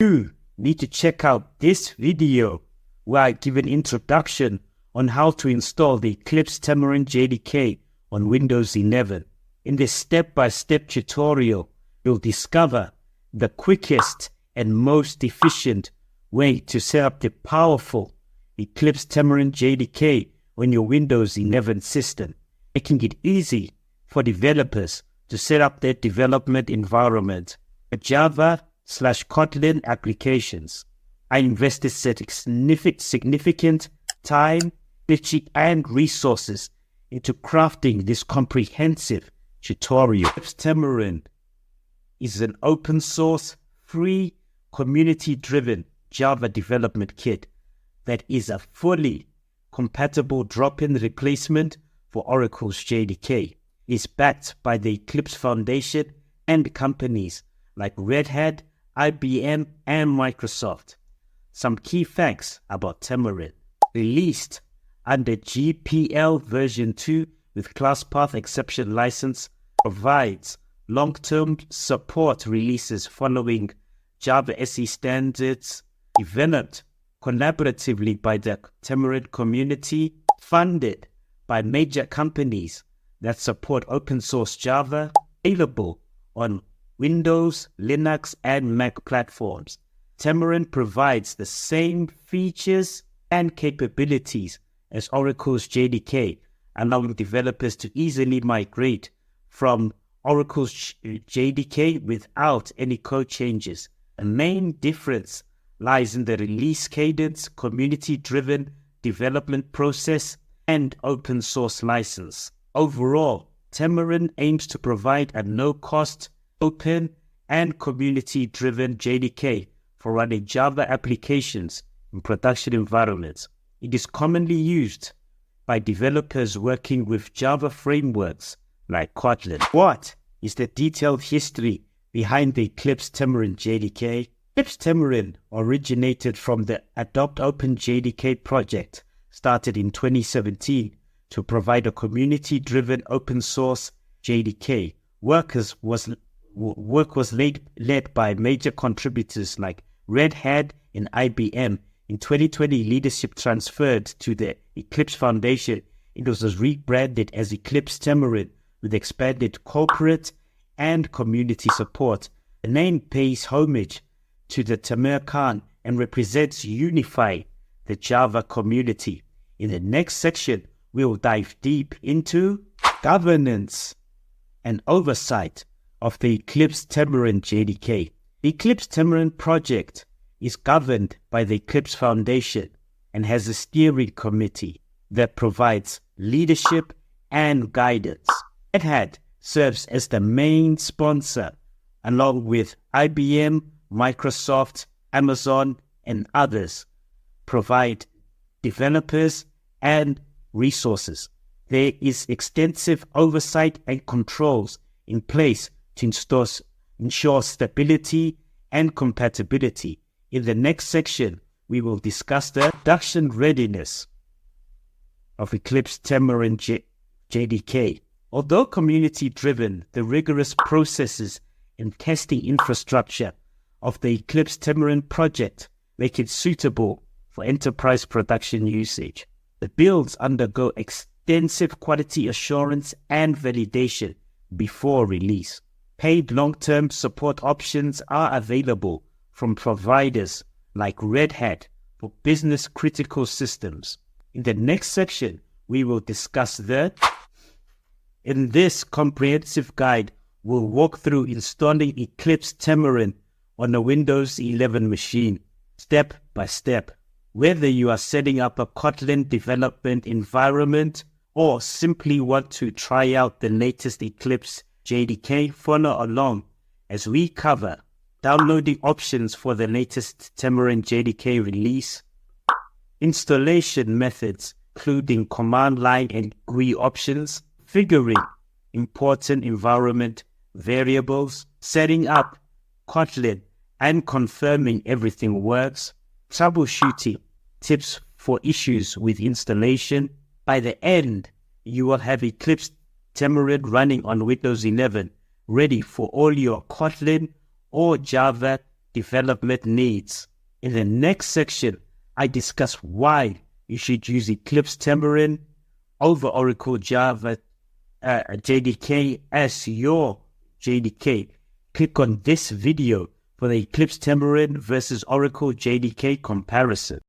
You need to check out this video where I give an introduction on how to install the Eclipse Tamarin JDK on Windows 11. In this step-by-step tutorial, you'll discover the quickest and most efficient way to set up the powerful Eclipse Tamarin JDK on your Windows 11 system, making it easy for developers to set up their development environment for Java/Kotlin applications. I invested significant time, energy, and resources into crafting this comprehensive tutorial. Eclipse Tamarin is an open source, free, community-driven Java development kit that is a fully compatible drop-in replacement for Oracle's JDK. It's backed by the Eclipse Foundation and companies like Red Hat, IBM, and Microsoft. Some key facts about Tamarin. Released under GPL version 2 with ClassPath exception license, provides long-term support releases following Java SE standards, developed collaboratively by the Tamarin community, funded by major companies that support open source Java, available on Windows, Linux, and Mac platforms. Tamarin provides the same features and capabilities as Oracle's JDK, allowing developers to easily migrate from Oracle's JDK without any code changes. The main difference lies in the release cadence, community-driven development process, and open source license. Overall, Tamarin aims to provide a no-cost, open, and community-driven JDK for running Java applications in production environments. It is commonly used by developers working with Java frameworks like Kotlin. What is the detailed history behind the Eclipse Tamarin JDK? Eclipse Tamarin originated from the Adopt Open JDK project started in 2017 to provide a community-driven open source JDK. Work was led by major contributors like Red Hat and IBM. In 2020, leadership transferred to the Eclipse Foundation. It was rebranded as Eclipse Tamarin with expanded corporate and community support. The name pays homage to the Tamir Khan and represents unifying the Java community. In the next section, we'll dive deep into governance and oversight of the Eclipse Tamarin JDK. The Eclipse Tamarin project is governed by the Eclipse Foundation and has a steering committee that provides leadership and guidance. Red Hat serves as the main sponsor, along with IBM, Microsoft, Amazon, and others provide developers and resources. There is extensive oversight and controls in place to ensure stability and compatibility. In the next section, we will discuss the production readiness of Eclipse Tamarin JDK. Although community-driven, the rigorous processes and testing infrastructure of the Eclipse Tamarin project make it suitable for enterprise production usage. The builds undergo extensive quality assurance and validation before release. Paid long-term support options are available from providers like Red Hat for business-critical systems. In the next section, we will discuss that. In this comprehensive guide, we'll walk through installing Eclipse Tamarin on a Windows 11 machine, step by step. Whether you are setting up a Kotlin development environment or simply want to try out the latest Eclipse JDK, follow along as we cover downloading options for the latest Tamarin JDK release, installation methods including command line and GUI options, configuring important environment variables, setting up Kotlin and confirming everything works, troubleshooting tips for issues with installation. By the end, you will have Eclipse Tamarin running on Windows 11, ready for all your Kotlin or Java development needs. In the next section, I discuss why you should use Eclipse Xamarin over Oracle Java JDK as your JDK. Click on this video for the Eclipse Xamarin versus Oracle JDK comparison.